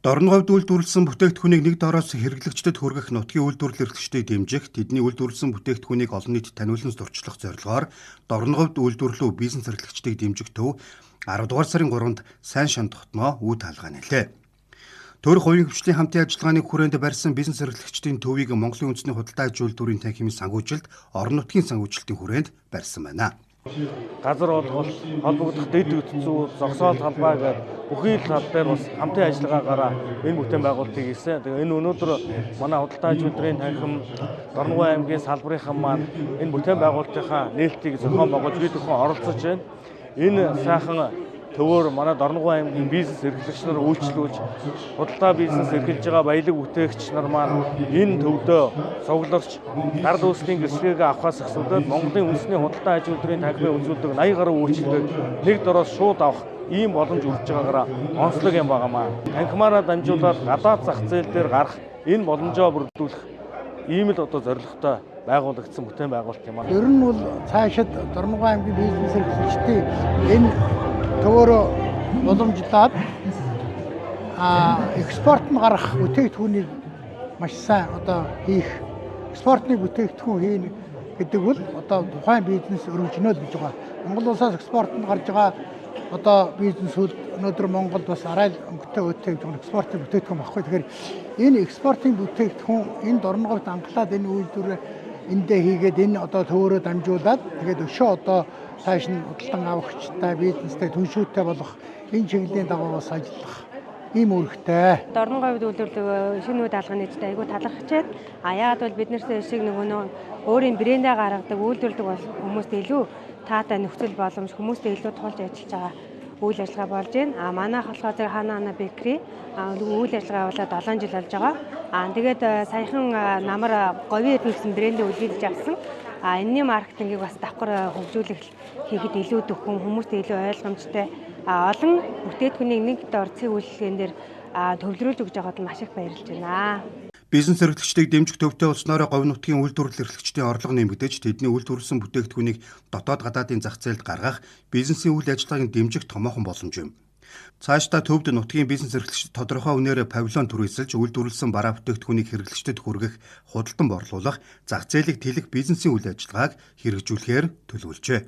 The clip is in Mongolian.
Дорн говьд үйлдвэрлэсэн бүтээгдэхүүнийг нэг дороос хэрэглэгчдэд хүргэх нутгийн үйлдвэрлэл эрхлэгчдийг дэмжих, тэдний үйлдвэрлэсэн бүтээгдэхүүнийг олон нийтэд таниулан зурчлах зорилгоор Дорн говьд үйлдвэрлэлүү бизнес эрхлэгчдийг дэмжих төв 10 дугаар сарын 3-нд сайн шанд тогтноо үйл хаалгаа нэлээ. Төрөх хувийн хвшлийн хамтын ажиллагааны хүрээнд барьсан бизнес эрхлэгчдийн төвийг Монголын үндэсний худалдаа аж үйлдвэрийн танхимын санхүүжилт, орон нутгийн санхүүжилтийн хүрээнд барьсан байна. Газар олголт, холбогдох дэд үтцүү, зогсоол талбай гэдэг бүхий л тал дээр бас хамтын ажиллагаагаараа энэ бүтээн байгуулалтыг хийсэн. Тэгээ энэ өнөөдөр манай худалдаа аж үйлдвэрийн танхим Дорногов аймгийн салбарынхан маань энэ бүтээн байгуулалтынхаа нээлтийг зохион байгуулж бид бүхэн оролцож байна. Энэ сайхан төвөөр манай Дорногов аймгийн бизнес эрхлэгч нар үйлчлүүлж худалдаа бизнес эрхэлж байгаа баялаг бүтээгч нар маань энэ төвдөө цугларч гар дүүслийн гэрчлэгийг авахаас эхлээд Монголын үндэсний худалдаа аж үйлдвэрийн танхимын үзүүлдэг 80 гаруй үйлчлэгийг нэг дороос шууд авах ийм боломж үрж байгаагаараа онцлог юм байнамаа. Танхимаараа дамжуулаад гадаад зах зээл дээр гарах энэ боломжоо бүрдүүлэх ийм л одоо зорилготой байгуулагдсан бүтээн байгуулалт юм аа. Ер нь бол цаашид Дорногов аймгийн бизнес эрхлэгчдийн энэ төвөөрөө боломжлоод экспорт нь гарах бүтээгдэхүүнийг маш сайн одоо хийх, экспортны бүтээгдэхүүн хийнэ гэдэг бол одоо тухайн бизнес өргөжнөл гэж байгаа. Монгол улсаас экспортод гарч байгаа одоо бизнесүүд өнөөдөр Монголд бас арай л өнгөтэй өтөй гэж экспортын бүтээгдэхүүн багхгүй. Тэгэхээр энэ экспортын бүтээгдэхүүн энэ Дорноговд анхлаад энэ үйлдвэрээ эндээ хийгээд энэ одоо төвөөрөө дамжуулаад тэгээд өшөө одоо цааш нь худалдан авахчтай бизнестэй түншүүртэй болох энэ чиглэлийн дагуу бас ажиллах ийм үүрэгтэй. Дорноговд үйлдвэрлэдэг шинэ үе даалганы нэгтэй айгүй талархчээд яагаад бол бид нарт шиг нөгөө өөрийн брэндээ гаргадаг үйлдвэрлэдэг бол хүмүүст илүү таатай нөхцөл боломж хүмүүст илүү тулж ажиллаж байгаа үйл ажиллагаа болж байна. Манайх болохоор зэрэг Хана Бэкри үйл ажиллагаа болоод 7 жил болж байгаа. Тэгээд саяхан намар говийн эрдэнэ гэсэн брэндээ үлдээж авсан. Энэний маркетингийг бас давхар хөгжүүлэх хийхэд илүү төхөн хүмүүст илүү ойлгомжтой олон бүтээгдэхүүнийг нэг дор цэг үйлчлэгэн дээр төвлөрүүлж өгж байгаад маш их баярлж байна. Бизнес эрхлэгчдийг дэмжих төвтэй улснаараа говь нутгийн үйлдвэрлэл эрхлэгчдийн орлого нэмэгдэж тэдний үйлдвэрлэсэн бүтээгдэхүүнийг дотоод гадаадын зах зээлд гаргах бизнесийн үйл ажиллагааг дэмжих томоохон боломж юм. Цаашдаа төвд нутгийн бизнес эрхлэгчид тодорхой үнээр павильон түрээсэлж үйлдвэрлэсэн бараа бүтээгдэхүүнийг хэрэглэгчдэд хүргэх, худалдан борлуулах, зах зээлийг тэлэх бизнесийн үйл ажиллагааг хэрэгжүүлэхээр төлөвлөжээ.